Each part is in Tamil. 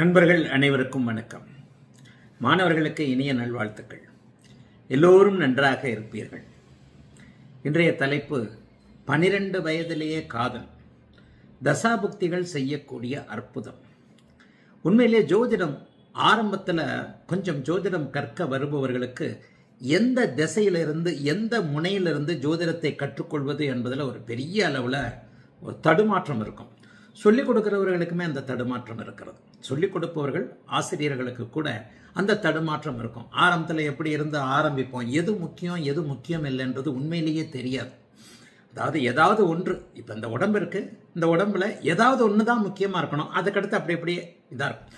நண்பர்கள் அனைவருக்கும் வணக்கம். மாணவர்களுக்கு இனிய நல்வாழ்த்துக்கள். எல்லோரும் நன்றாக இருப்பீர்கள். இன்றைய தலைப்பு 12 வயதிலேயே காதல், தசாபுக்திகள் செய்யக்கூடிய அற்புதம். உண்மையிலே ஜோதிடம் ஆரம்பத்தில் கொஞ்சம் ஜோதிடம் கற்க வருபவர்களுக்கு எந்த திசையிலிருந்து எந்த முனையிலிருந்து ஜோதிடத்தை கற்றுக்கொள்வது என்பதில் ஒரு பெரிய அளவில் ஒரு தடுமாற்றம் இருக்கும். சொல்லிக் கொடுக்கிறவர்களுக்குமே அந்த தடுமாற்றம் இருக்கிறது. சொல்லிக் கொடுப்பவர்கள் ஆசிரியர்களுக்கு கூட அந்த தடுமாற்றம் இருக்கும். ஆரம்பத்தில் எப்படி இருந்து ஆரம்பிப்போம், எது முக்கியம் எது முக்கியம் இல்லைன்றது உண்மையிலேயே தெரியாது. அதாவது ஏதாவது ஒன்று, இப்போ இந்த உடம்பு இருக்கு, இந்த உடம்புல ஏதாவது ஒன்று தான் முக்கியமாக இருக்கணும், அதுக்கடுத்து அப்படி அப்படியே இதாக இருக்கும்.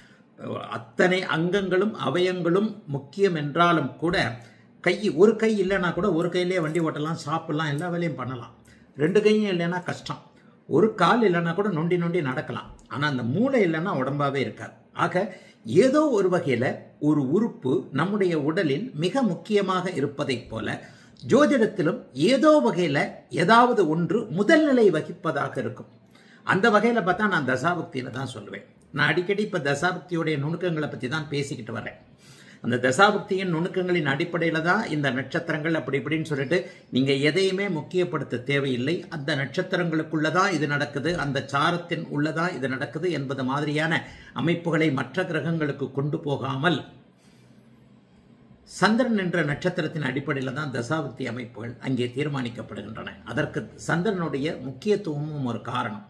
அத்தனை அங்கங்களும் அவயங்களும் முக்கியம் என்றாலும் கூட ஒரு கை இல்லைன்னா கூட ஒரு கையிலே வண்டி ஓட்டலாம், சாப்பிடலாம், எல்லா வேலையும் பண்ணலாம். 2 கையும் இல்லைன்னா கஷ்டம். ஒரு கால் இல்லைன்னா கூட நொண்டி நொண்டி நடக்கலாம். ஆனால் அந்த மூளை இல்லைன்னா உடம்பாவே இருக்காது. ஆக ஏதோ ஒரு வகையில் ஒரு உறுப்பு நம்முடைய உடலில் மிக முக்கியமாக இருப்பதைப் போல ஜோதிடத்திலும் ஏதோ வகையில் ஏதாவது ஒன்று முதல் நிலை வகிப்பதாக இருக்கும். அந்த வகையில் பார்த்தா நான் தசாபுக்தியில் தான் சொல்லுவேன். நான் அடிக்கடி இப்போ தசாபுக்தியுடைய நுணுக்கங்களை பற்றி தான் பேசிக்கிட்டு வரேன். அந்த தசாபுக்தியின் நுணுக்கங்களின் அடிப்படையில் தான் இந்த நட்சத்திரங்கள் அப்படி இப்படின்னு சொல்லிட்டு நீங்கள் எதையுமே முக்கியப்படுத்த தேவையில்லை. அந்த நட்சத்திரங்களுக்குள்ளதான் இது நடக்குது, அந்த சாரத்தின் உள்ளதான் இது நடக்குது என்பது மாதிரியான அமைப்புகளை மற்ற கிரகங்களுக்கு கொண்டு போகாமல் சந்திரன் என்ற நட்சத்திரத்தின் அடிப்படையில் தான் தசாபுக்தி அமைப்புகள் அங்கே தீர்மானிக்கப்படுகின்றன. அதற்கு சந்திரனுடைய முக்கியத்துவமும் ஒரு காரணம்.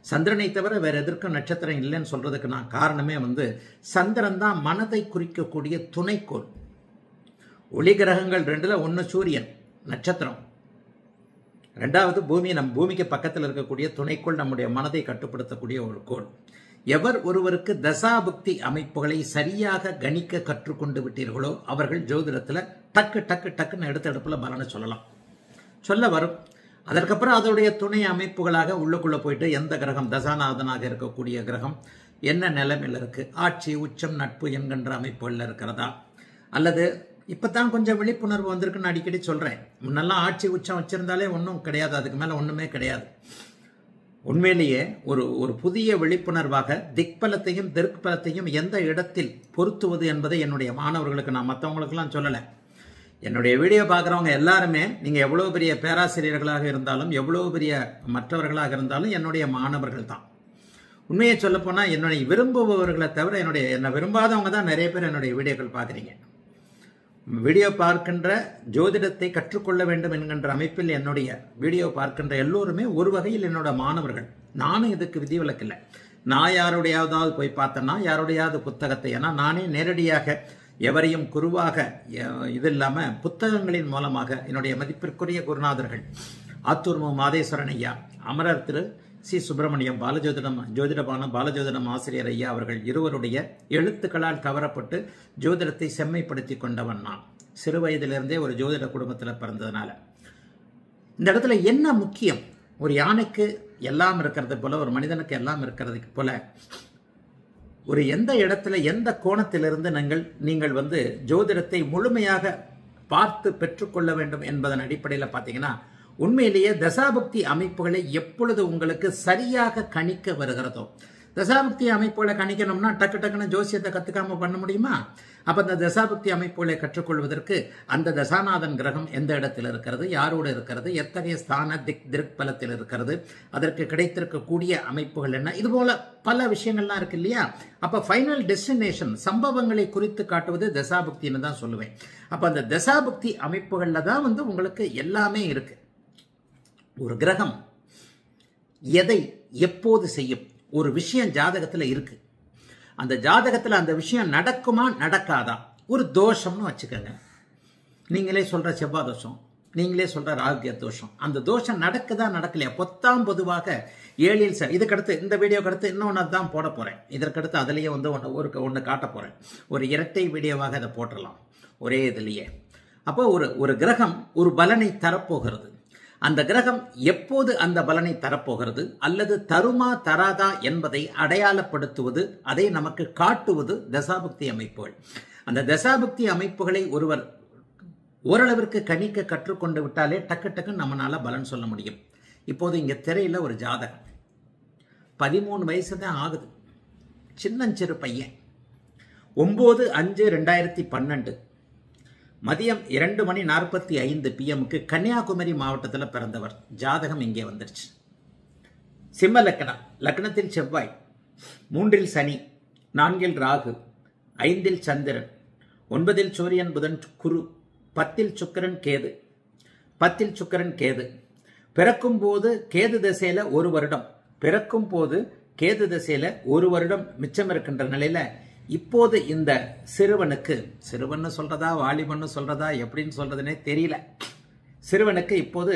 சந்திரனை தவிர வேற எதற்கும் நட்சத்திரம் இல்லைன்னு சொல்றதுக்கு நான் காரணமே சந்திரன் தான் மனதை குறிக்கக்கூடிய துணைக்கோள். ஒளி கிரகங்கள் 2ல் 1 சூரியன் நட்சத்திரம், 2வது பூமி. நம் பூமிக்கு பக்கத்தில் இருக்கக்கூடிய துணைக்கோள் நம்முடைய மனதை கட்டுப்படுத்தக்கூடிய ஒரு கோள். எவர் ஒருவருக்கு தசாபுக்தி அமைப்புகளை சரியாக கணிக்க கற்றுக்கொண்டு விட்டீர்களோ அவர்கள் ஜோதிடத்தில் டக்கு டக்கு டக்குன்னு எடுத்தடுப்புல பலனை சொல்ல வரும். அதற்கப்புறம் அதோடைய துணை அமைப்புகளாக உள்ளுக்குள்ள போயிட்டு எந்த கிரகம் தசாநாதனாக இருக்கக்கூடிய கிரகம் என்ன நிலைமையில் இருக்கு, ஆட்சி உச்சம் நட்பு என்கின்ற அமைப்புகளில் இருக்கிறதா, அல்லது இப்பதான் கொஞ்சம் விழிப்புணர்வு வந்திருக்குன்னு அடிக்கடி சொல்றேன். முன்னெல்லாம் ஆட்சி உச்சம் வச்சிருந்தாலே ஒன்றும் கிடையாது, அதுக்கு மேல ஒண்ணுமே கிடையாது. உண்மையிலேயே ஒரு புதிய விழிப்புணர்வாக திக்பலத்தையும் திக்பலத்தையும் எந்த இடத்தில் பொருத்துவது என்பதை என்னுடைய மாணவர்களுக்கு, நான் மற்றவங்களுக்கெல்லாம் சொல்லலை, என்னுடைய வீடியோ பார்க்குறவங்க எல்லாருமே நீங்கள் எவ்வளோ பெரிய பேராசிரியர்களாக இருந்தாலும் எவ்வளோ பெரிய மற்றவர்களாக இருந்தாலும் என்னுடைய மாணவர்கள் தான். உண்மையை சொல்லப்போனால் என்னுடைய விரும்புபவர்களை தவிர என்னை விரும்பாதவங்க தான் நிறைய பேர் என்னுடைய வீடியோக்கள் பார்க்குறீங்க. வீடியோ பார்க்கின்ற ஜோதிடத்தை கற்றுக்கொள்ள வேண்டும் என்கின்ற அமைப்பில் என்னுடைய வீடியோ பார்க்கின்ற எல்லோருமே ஒரு வகையில் என்னோட மாணவர்கள். நானும் இதுக்கு விதிவிலக்கில்லை. நான் யாருடையாவது போய் பார்த்தேன்னா யாருடையாவது புத்தகத்தை, ஏன்னா நானே நேரடியாக எவரையும் குருவாக இது இல்லாமல் புத்தகங்களின் மூலமாக என்னுடைய மதிப்பிற்குரிய குருநாதர்கள் ஆத்தூர் மாதேஸ்வரன் ஐயா, அமரர் திரு சி சுப்பிரமணியம் பாலஜோதிடம் ஆசிரியர் ஐயா அவர்கள் இருவருடைய எழுத்துக்களால் கவரப்பட்டு ஜோதிடத்தை செம்மைப்படுத்தி கொண்டவன் நான். சிறு வயதிலிருந்தே ஒரு ஜோதிட குடும்பத்தில் பிறந்ததுனால இந்த இடத்துல என்ன முக்கியம், ஒரு யானைக்கு எல்லாம் இருக்கிறது போல ஒரு மனிதனுக்கு எல்லாம் இருக்கிறதுக்கு போல ஒரு எந்த இடத்துல எந்த கோணத்திலிருந்து நீங்கள் ஜோதிடத்தை முழுமையாக பார்த்து பெற்றுக்கொள்ள வேண்டும் என்பதன் அடிப்படையில் பார்த்தீங்கன்னா உண்மையிலேயே தசாபுக்தி அமைப்புகளை எப்பொழுது உங்களுக்கு சரியாக கணிக்க வருகிறதோ, தசாபுக்தி அமைப்புகளை கணிக்கணும்னா டக்கு டக்குன்னு ஜோசியத்தை கத்துக்காம பண்ண முடியுமா? அப்ப அந்த தசாபுக்தி அமைப்புகளை கற்றுக்கொள்வதற்கு அந்த தசாநாதன் கிரகம் எந்த இடத்தில் இருக்கிறது, யாரோடு இருக்கிறது, எத்தகைய ஸ்தான திக்பலத்தில் இருக்கிறது, அதற்கு கிடைத்திருக்கக்கூடிய அமைப்புகள் என்ன, இது போல பல விஷயங்கள்லாம் இருக்கு இல்லையா? அப்ப ஃபைனல் டெஸ்டினேஷன் சம்பவங்களை குறித்து காட்டுவது தசாபுக்தின்னு தான் சொல்லுவேன். அப்ப அந்த தசாபுக்தி அமைப்புகள்ல தான் உங்களுக்கு எல்லாமே இருக்கு. ஒரு கிரகம் எதை எப்போது செய்யும், ஒரு விஷயம் ஜாதகத்துல இருக்கு, அந்த ஜாதகத்துல அந்த விஷயம் நடக்குமா நடக்காதா, ஒரு தோஷம்னு வச்சுக்கோங்க. நீங்களே சொல்ற செவ்வாய் தோஷம், நீங்களே சொல்ற ராகு தோஷம், அந்த தோஷம் நடக்குதா நடக்கலையா? பொதுவாக 7 இதுக்கடுத்து இந்த வீடியோக்கு அடுத்து இன்னொன்னு தான் போட போறேன். இதற்கடுத்து அதுலயே ஒன்று காட்ட போறேன். ஒரு இரட்டை வீடியோவாக அதை போட்டுடலாம் ஒரே இதுலயே. அப்போ ஒரு கிரகம் ஒரு பலனை தரப்போகிறது. அந்த கிரகம் எப்போது அந்த பலனை தரப்போகிறது அல்லது தருமா தராதா என்பதை அடையாளப்படுத்துவது, அதை நமக்கு காட்டுவது தசாபுக்தி அமைப்புகள். அந்த தசாபுக்தி அமைப்புகளை ஒருவர் ஓரளவிற்கு கணிக்க கற்றுக்கொண்டு விட்டாலே டக்கு டக்குன்னு நம்மளால பலன் சொல்ல முடியும். இப்போது இங்க திரையில ஒரு ஜாதகம் 13 வயசு தான் ஆகுது. சின்னஞ்சிறு பையன். 9/5/2012 மதியம் 2:45 PM கன்னியாகுமரி மாவட்டத்தில் பிறந்தவர். ஜாதகம் இங்கே வந்துருச்சு. சிம்ம லக்னம். லக்னத்தில் செவ்வாய், 3இல் சனி, 4இல் ராகு, 5இல் சந்திரன், 9இல் சூரியன் புதன் குரு, 10இல் சுக்கிரன் கேது. 10இல் சுக்கிரன் கேது. பிறக்கும் போது கேது திசையில 1 வருடம், பிறக்கும் போது கேது திசையில 1 வருடம் மிச்சம் இருக்கின்ற நிலையில இப்போது இந்த சிறுவனுக்கு, சிறுவன்னு சொல்றதா வாலிபன்னு சொல்றதா எப்படின்னு சொல்றதுனே தெரியல, சிறுவனுக்கு இப்போது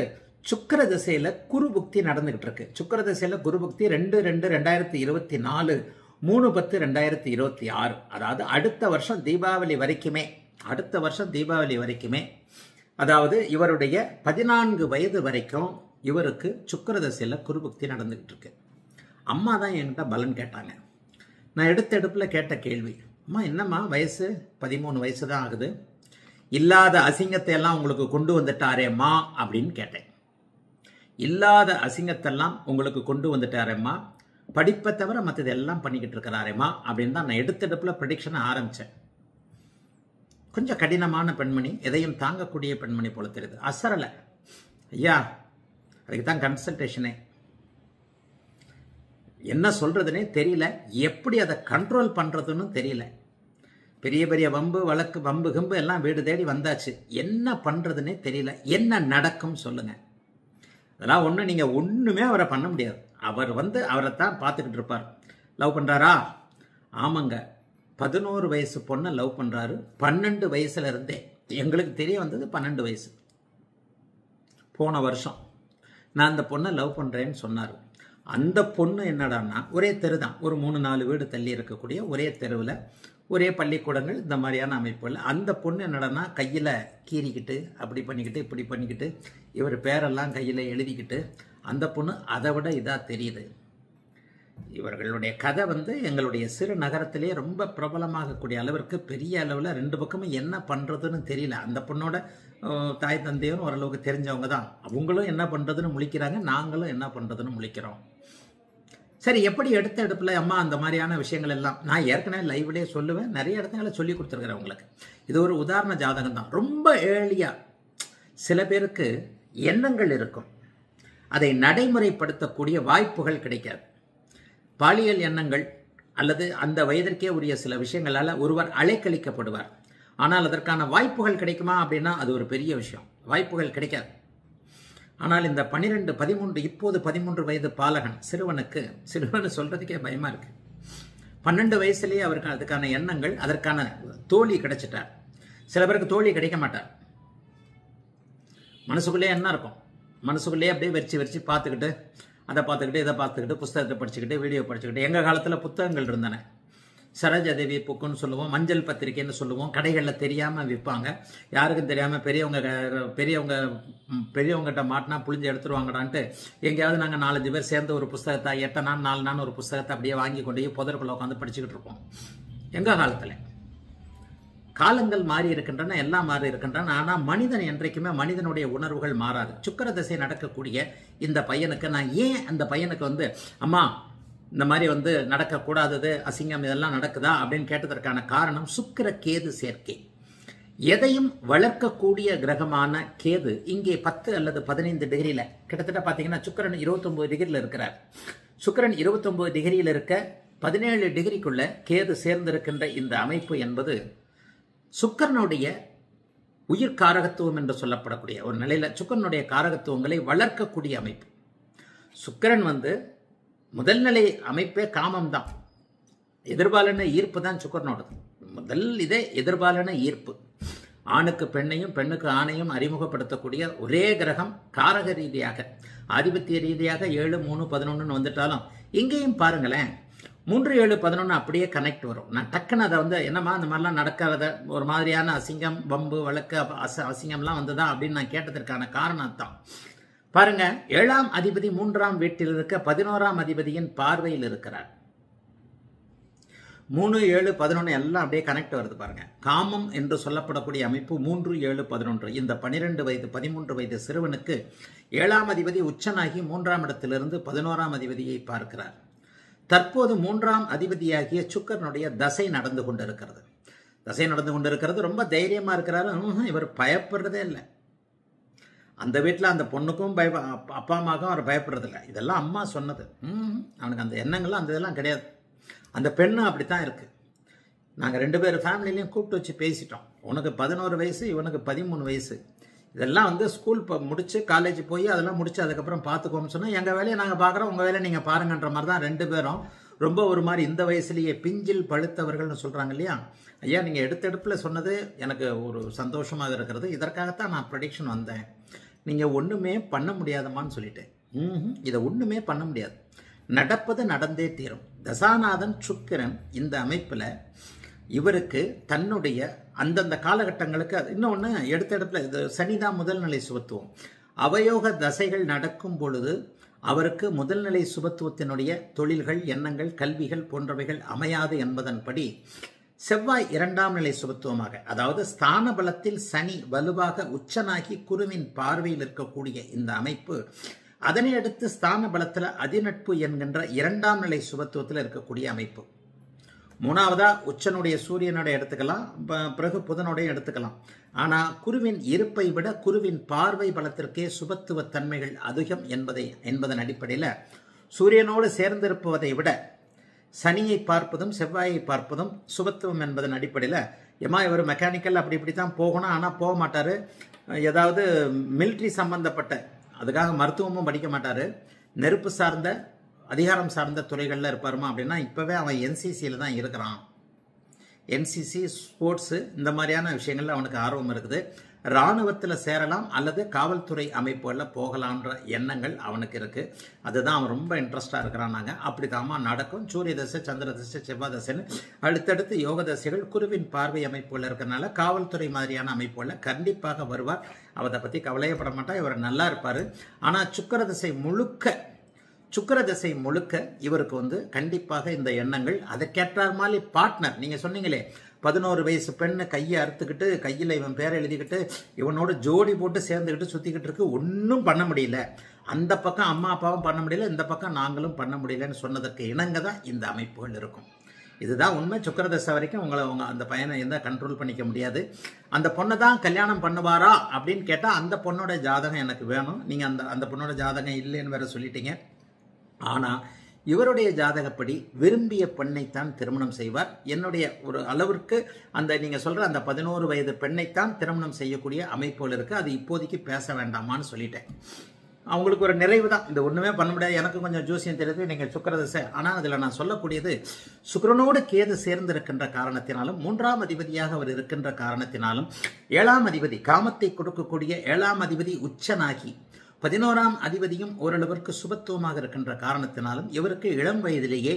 சுக்கிர திசையில குரு புக்தி நடந்துகிட்டு இருக்கு. சுக்கிர திசையில குரு புக்தி 2/2/2024, 3/10/2026. அதாவது அடுத்த வருஷம் தீபாவளி வரைக்குமே, அடுத்த வருஷம் தீபாவளி வரைக்குமே, அதாவது இவருடைய 14 வயது வரைக்கும் இவருக்கு சுக்கிர திசையில குரு புக்தி நடந்துகிட்டு இருக்கு. அம்மா தான் என்கிட்ட பலன் கேட்டாங்க. நான் எடுப்பில் கேட்ட கேள்வி, அம்மா என்னம்மா வயசு 13 வயசு தான் ஆகுது, இல்லாத அசிங்கத்தை எல்லாம் உங்களுக்கு கொண்டு வந்துட்டாரேம்மா அப்படின்னு கேட்டேன். இல்லாத அசிங்கத்தெல்லாம் உங்களுக்கு கொண்டு வந்துட்டாரேம்மா, படிப்பை தவிர மற்றது எல்லாம் பண்ணிக்கிட்டு இருக்கிறாரேம்மா அப்படின்னு தான் நான் எடுப்பில் ப்ரெடிக்ஷனை ஆரம்பித்தேன். கொஞ்சம் கடினமான பெண்மணி, எதையும் தாங்கக்கூடிய பெண்மணி போல தெரியுது. அசரலை ஐயா, அதுக்கு தான் கன்சல்டேஷனே. என்ன சொல்றதுனே தெரியல, எப்படி அதை கண்ட்ரோல் பண்றதுன்னு தெரியல. பெரிய பெரிய வம்பு வழக்கு வம்பு கம்பு எல்லாம் வீடு தேடி வந்தாச்சு, என்ன பண்றதுன்னே தெரியல. என்ன நடக்கும் சொல்லுங்க. அதெல்லாம் ஒண்ணு, நீங்க ஒண்ணுமே அவரை பண்ண முடியாது. அவர் அவரை தான் பார்த்துக்கிட்டு இருப்பார். லவ் பண்றாரா? ஆமாங்க, 11 வயசு பொண்ணை லவ் பண்றாரு. 12 வயசுல இருந்தே எங்களுக்கு தெரிய வந்தது 12 வயசு. போன வருஷம் நான் அந்த பொண்ணை லவ் பண்றேன்னு சொன்னாரு. அந்த பொண்ணு என்னடான்னா ஒரே தெரு தான், ஒரு 3-4 வீடு தள்ளி இருக்கக்கூடிய ஒரே தெருவில் ஒரே பள்ளிக்கூடங்கள், இந்த மாதிரியான அமைப்புகள். அந்த பொண்ணு என்னடான்னா கையில் கீறிக்கிட்டு அப்படி பண்ணிக்கிட்டு இப்படி பண்ணிக்கிட்டு இவர் பேரெல்லாம் கையில் எழுதிக்கிட்டு, அந்த பொண்ணு அதை விட இதாக தெரியுது. இவர்களுடைய கதை எங்களுடைய சிறு நகரத்திலேயே ரொம்ப பிரபலமாகக்கூடிய அளவிற்கு பெரிய அளவில் 2 பக்கமும் என்ன பண்ணுறதுன்னு தெரியல. அந்த பொண்ணோட தாய் தந்தையும் ஓரளவுக்கு தெரிஞ்சவங்க தான். அவங்களும் என்ன பண்ணுறதுன்னு முழிக்கிறாங்க, நாங்களும் என்ன பண்ணுறதுன்னு முழிக்கிறோம். சரி, எப்படி எடுப்பில் அம்மா அந்த மாதிரியான விஷயங்கள் எல்லாம் நான் ஏற்கனவே லைவ்லேயே சொல்லுவேன், நிறைய இடத்துல சொல்லி கொடுத்துருக்குறேன் உங்களுக்கு. இது ஒரு உதாரண ஜாதகம் தான். ரொம்ப ஏழியாக சில பேருக்கு எண்ணங்கள் இருக்கும், அதை நடைமுறைப்படுத்தக்கூடிய வாய்ப்புகள் கிடைக்காது. பாலியல் எண்ணங்கள் அல்லது அந்த வயதிற்கே உரிய சில விஷயங்களால் ஒருவர் அலைக்கழிக்கப்படுவார். ஆனால் அதற்கான வாய்ப்புகள் கிடைக்குமா அப்படின்னா அது ஒரு பெரிய விஷயம். வாய்ப்புகள் கிடைக்காது. ஆனால் இந்த 12, 13, இப்போது 13 வயது பாலகன் சிறுவனு சொல்றதுக்கே பயமா இருக்கு. 12 வயசுலேயே அவருக்கு அதுக்கான எண்ணங்கள், அதற்கான தோழி கிடைச்சிட்டார். சில பேருக்கு தோழி கிடைக்க மாட்டார். மனசுக்குள்ளே என்ன இருக்கும், மனசுக்குள்ளேயே அப்படியே வச்சு பார்த்துக்கிட்டு, அதை பார்த்துக்கிட்டு இதை பார்த்துக்கிட்டு, புத்தகத்தை படிச்சுக்கிட்டு, வீடியோ படிச்சுக்கிட்டு. எங்கள் காலத்தில் புத்தகங்கள் இருந்தன. சரோஜாதேவி புக்குன்னு சொல்லுவோம், மஞ்சள் பத்திரிக்கைன்னு சொல்லுவோம். கடைகளில் தெரியாமல் விற்பாங்க, யாருக்கும் தெரியாமல். பெரியவங்ககிட்ட மாட்டினா புளிஞ்சு எடுத்துருவாங்கடான்ட்டு எங்கேயாவது நாங்கள் 4-5 பேர் சேர்ந்து ஒரு புத்தகத்தை 8 நாள் 4 நாள் ஒரு புத்தகத்தை அப்படியே வாங்கி கொண்டு போய் புதற்குள்ள உட்காந்து படிச்சுக்கிட்டு இருப்போம். எங்கள் காலத்தில் காலங்கள் மாறி இருக்கின்றன, எல்லாம் மாறி இருக்கின்றன. ஆனால் மனிதன் என்றைக்குமே மனிதனுடைய உணர்வுகள் மாறாது. சுக்கிர திசை நடக்கக்கூடிய இந்த பையனுக்கு நான் ஏன் அந்த பையனுக்கு அம்மா இந்த மாதிரி நடக்கக்கூடாதது, அசிங்கம் இதெல்லாம் நடக்குதா அப்படின்னு கேட்டதற்கான காரணம் சுக்கிர கேது சேர்க்கை. எதையும் வளர்க்கக்கூடிய கிரகமான கேது இங்கே 10 அல்லது 15 டிகிரியில, கிட்டத்தட்ட பார்த்தீங்கன்னா சுக்கிரன் 29 டிகிரியில் இருக்கிறார். சுக்கிரன் 29 டிகிரியில் இருக்க 17 டிகிரிக்குள்ள கேது சேர்ந்திருக்கின்ற இந்த அமைப்பு என்பது சுக்கிரனுடைய உயிர் காரகத்துவம் என்று சொல்லப்படக்கூடிய ஒரு நிலையில சுக்கிரனுடைய காரகத்துவங்களை வளர்க்கக்கூடிய அமைப்பு. சுக்கிரன் முதல் நிலை அமைப்பே காமம் தான், எதிர்பாலன ஈர்ப்பு தான் சுக்கிரனோடது. முதல் இதே எதிர்பாலன ஈர்ப்பு. ஆணுக்கு பெண்ணையும் பெண்ணுக்கு ஆணையும் அறிமுகப்படுத்தக்கூடிய ஒரே கிரகம் காரக ரீதியாக, ஆதிபத்திய ரீதியாக 7, 3, 11 வந்துட்டாலும் இங்கேயும் பாருங்களேன் 3, 7, 11 அப்படியே கனெக்ட் வரும். நான் டக்குன்னு அதை என்னம்மா இந்த மாதிரிலாம் நடக்காத ஒரு மாதிரியான அசிங்கம், பம்பு, வழக்கு, அசிங்கம்லாம் வந்ததா அப்படின்னு நான் கேட்டதற்கான காரணம் தான். பாருங்க, 7ஆம் அதிபதி 3ஆம் வீட்டில் இருக்க 11ஆம் அதிபதியின் பார்வையில் இருக்கிறார். 3, 7, 11 எல்லாம் அப்படியே கனெக்ட் வருது பாருங்க. காமம் என்று சொல்லப்படக்கூடிய அமைப்பு 3, 7, 11. இந்த 12 வயது 13 வயது சிறுவனுக்கு 7ஆம் அதிபதி உச்சனாகி 3ஆம் இடத்திலிருந்து 11ஆம் அதிபதியை பார்க்கிறார். தற்போது 3ஆம் அதிபதியாகிய சுக்கிரனுடைய தசை நடந்து கொண்டிருக்கிறது. தசை நடந்து கொண்டிருக்கிறது. ரொம்ப தைரியமா இருக்கிறாரு. இவர் பயப்படுறதே இல்லை. அந்த வீட்டில் அந்த பொண்ணுக்கும் அப்பா அம்மாவுக்கும் அவர் பயப்படுறதில்லை. இதெல்லாம் அம்மா சொன்னது. அவனுக்கு அந்த எண்ணங்கள்லாம் அந்த இதெல்லாம் கிடையாது. அந்த பெண்ணு அப்படித்தான் இருக்கு. நாங்கள் 2 பேர் ஃபேமிலிலையும் கூப்பிட்டு வச்சு பேசிட்டோம். உனக்கு 11 வயசு, இவனுக்கு 13 வயசு. இதெல்லாம் வந்து ஸ்கூல் முடிச்சு காலேஜ் போய் அதெல்லாம் முடிச்சு அதுக்கப்புறம் பார்த்துக்கோன்னு சொன்னால், எங்கள் வேலையை நாங்கள் பார்க்குறோம், உங்கள் வேலையை நீங்கள் பாருங்கன்ற மாதிரி தான் 2 பேரும். ரொம்ப ஒரு மாதிரி இந்த வயசுலேயே பிஞ்சில் பழுத்தவர்கள்னு சொல்கிறாங்க இல்லையா. ஐயா, நீங்கள் எடுத்தெடுப்பில் சொன்னது எனக்கு ஒரு சந்தோஷமாக இருக்கிறது. இதற்காகத்தான் நான் ப்ரெடிக்ஷன் வந்தேன். நீங்கள் ஒன்றுமே பண்ண முடியாதமான்னு சொல்லிட்டேன். இதை ஒன்றுமே பண்ண முடியாது. நடப்பது நடந்தே தீரும். தசாநாதன் சுக்கிரன் இந்த அமைப்பில் இவருக்கு தன்னுடைய அந்தந்த காலகட்டங்களுக்கு இன்னொன்று எடுத்தெடுப்பில் இது சனிதான் முதல் நிலை சுபத்துவம். அவயோக தசைகள் நடக்கும் பொழுது அவருக்கு முதல்நிலை சுபத்துவத்தினுடைய தொழில்கள், எண்ணங்கள், கல்விகள் போன்றவைகள் அமையாது என்பதன்படி செவ்வாய் 2ஆம் நிலை சுபத்துவமாக, அதாவது ஸ்தான பலத்தில் சனி வலுவாக உச்சனாகி குருவின் பார்வையில் இருக்கக்கூடிய இந்த அமைப்பு, அதனை அடுத்து ஸ்தான பலத்தில் அதிநட்பு என்கின்ற 2ஆம் நிலை சுபத்துவத்தில் இருக்கக்கூடிய அமைப்பு. 3ஆவதா உச்சனுடைய சூரியனுடைய எடுத்துக்கலாம், பிறகு புதனுடைய எடுத்துக்கலாம். ஆனால் குருவின் இருப்பை விட குருவின் பார்வை பலத்திற்கே சுபத்துவ தன்மைகள் அதிகம் என்பதன் அடிப்படையில் சூரியனோடு சேர்ந்திருப்பதை விட சனியை பார்ப்பதும் செவ்வாயை பார்ப்பதும் சுபத்துவம் என்பதன் அடிப்படையில், ஏமா இவர் மெக்கானிக்கல் அப்படி இப்படி தான் போகணும், ஆனால் போக மாட்டார். ஏதாவது மிலிட்ரி சம்பந்தப்பட்ட அதுக்காக மருத்துவமும் படிக்க மாட்டார். நெருப்பு சார்ந்த அதிகாரம் சார்ந்த துறைகளில் இருப்பாருமா அப்படின்னா, இப்போவே அவன் என்சிசியில் தான் இருக்கிறான். என்சிசி, ஸ்போர்ட்ஸு, இந்த மாதிரியான விஷயங்கள்ல அவனுக்கு ஆர்வம் இருக்குது. இராணுவத்தில் சேரலாம் அல்லது காவல்துறை அமைப்புகளில் போகலான்ற எண்ணங்கள் அவனுக்கு இருக்குது. அதுதான் அவன் ரொம்ப இன்ட்ரெஸ்டாக இருக்கிறான்னாங்க. அப்படி தாமா நடக்கும். சூரிய தசை, சந்திர தசை, செவ்வாய் தசைன்னு அடுத்தடுத்து யோக தசைகள் குருவின் பார்வை அமைப்புகள் இருக்கிறதுனால காவல்துறை மாதிரியான அமைப்புகளில் கண்டிப்பாக வருவார். அவரை பற்றி கவலையப்பட மாட்டார். இவர் நல்லா இருப்பார். ஆனால் சுக்கிர தசை முழுக்க இவருக்கு வந்து கண்டிப்பாக இந்த எண்ணங்கள், அதற்கேற்ற மாதிரி பார்ட்னர், நீங்கள் சொன்னீங்களே 11 வயசு பெண்ணு கையை அறுத்துக்கிட்டு கையில் இவன் பேரை எழுதிக்கிட்டு இவனோட ஜோடி போட்டு சேர்ந்துக்கிட்டு சுற்றிக்கிட்டு இருக்கு, ஒன்றும் பண்ண முடியல. அந்த பக்கம் அம்மா அப்பாவும் பண்ண முடியல, இந்த பக்கம் நாங்களும் பண்ண முடியலன்னு சொன்னதற்கு இணங்க தான் இந்த அமைப்புகள் இருக்கும். இதுதான் உண்மை. சுக்கிரதசை வரைக்கும் உங்களை அந்த பையனை எந்த கண்ட்ரோல் பண்ணிக்க முடியாது. அந்த பொண்ணை தான் கல்யாணம் பண்ணுவாரா அப்படின்னு கேட்டால் அந்த பொண்ணோட ஜாதகம் எனக்கு வேணும். நீங்கள் அந்த பொண்ணோட ஜாதகம் இல்லைன்னு வேற சொல்லிட்டீங்க. ஆனால் இவருடைய ஜாதகப்படி விரும்பிய பெண்ணைத்தான் திருமணம் செய்வார். என்னுடைய ஒரு அளவிற்கு அந்த நீங்கள் சொல்கிற அந்த 11 வயது பெண்ணைத்தான் திருமணம் செய்யக்கூடிய அமைப்புகள் இருக்குது. அது இப்போதைக்கு பேச வேண்டாமான்னு சொல்லிட்டேன். அவங்களுக்கு ஒரு நிறைவு தான். இந்த ஒன்றுமே பண்ண முடியாது. எனக்கு கொஞ்சம் ஜோசியம் தெரியுது, நீங்கள் சுக்கிரதசை. ஆனால் அதில் நான் சொல்லக்கூடியது, சுக்கிரனோடு கேது சேர்ந்திருக்கின்ற காரணத்தினாலும் 3ஆம் அதிபதியாக அவர் இருக்கின்ற காரணத்தினாலும் 7ஆம் அதிபதி காமத்தை கொடுக்கக்கூடிய 7ஆம் அதிபதி உச்சனாகி 11ஆம் அதிபதியும் ஓரளவிற்கு சுபத்துவமாக இருக்கின்ற காரணத்தினாலும் இவருக்கு இளம் வயதிலேயே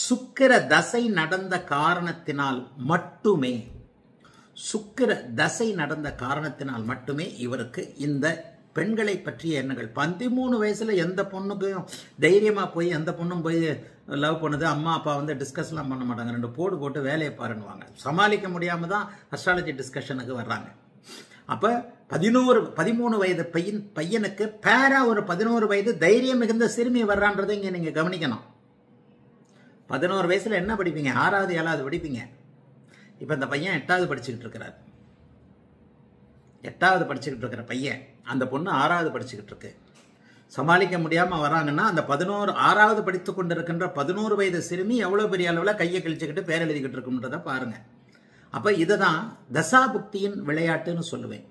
சுக்கிர தசை நடந்த காரணத்தினால் மட்டுமே இவருக்கு இந்த பெண்களை பற்றிய எண்ணங்கள். 13 வயசுல எந்த பொண்ணுக்கும் தைரியமா போய் எந்த பொண்ணும் போய் லவ் பண்ணுது, அம்மா அப்பா வந்து டிஸ்கஸ்லாம் பண்ண மாட்டாங்க. 2 போட்டு வேலையை பாருன்னுவாங்க. சமாளிக்க முடியாம தான் அஸ்ட்ராலஜி டிஸ்கஷனுக்கு வர்றாங்க. அப்ப 13 வயது பையனுக்கு பேரா ஒரு 11 வயது தைரியம் மிகுந்த சிறுமி வர்றான்றதை இங்க நீங்க கவனிக்கணும். 11 வயசுல என்ன படிப்பீங்க? 6வது 7வது படிப்பீங்க. இப்ப இந்த பையன் 8வது படிச்சுக்கிட்டு இருக்கிறார். 8வது படிச்சுக்கிட்டு இருக்கிற பையன், அந்த பொண்ணு 6வது படிச்சுக்கிட்டு இருக்கு. சமாளிக்க முடியாம வராங்கன்னா அந்த 6வது படித்துக் கொண்டிருக்கின்ற 11 வயது சிறுமி எவ்வளவு பெரிய அளவில் கையை கிழிச்சுக்கிட்டு பேர் எழுதிக்கிட்டு இருக்குன்றத பாருங்க. அப்ப இதுதான் தசாபுக்தியின் விளையாட்டுன்னு சொல்லுவேன்.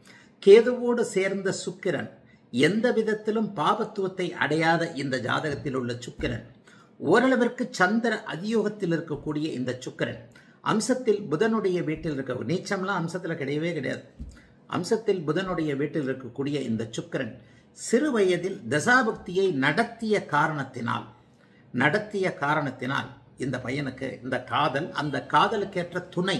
கேதுவோடு சேர்ந்த சுக்கிரன் எந்த விதத்திலும் பாபத்துவத்தை அடையாத இந்த ஜாதகத்தில் உள்ள சுக்கிரன், ஓரளவிற்கு சந்திர அதியோகத்தில் இருக்கக்கூடிய இந்த சுக்கிரன் அம்சத்தில் புதனுடைய வீட்டில் இருக்க, நீச்சம்லாம் அம்சத்தில் கிடையவே கிடையாது. அம்சத்தில் புதனுடைய வீட்டில் இருக்கக்கூடிய இந்த சுக்கிரன் சிறு வயதில் தசாபுக்தியை நடத்திய காரணத்தினால் இந்த பையனுக்கு இந்த காதல், அந்த காதலுக்கேற்ற துணை.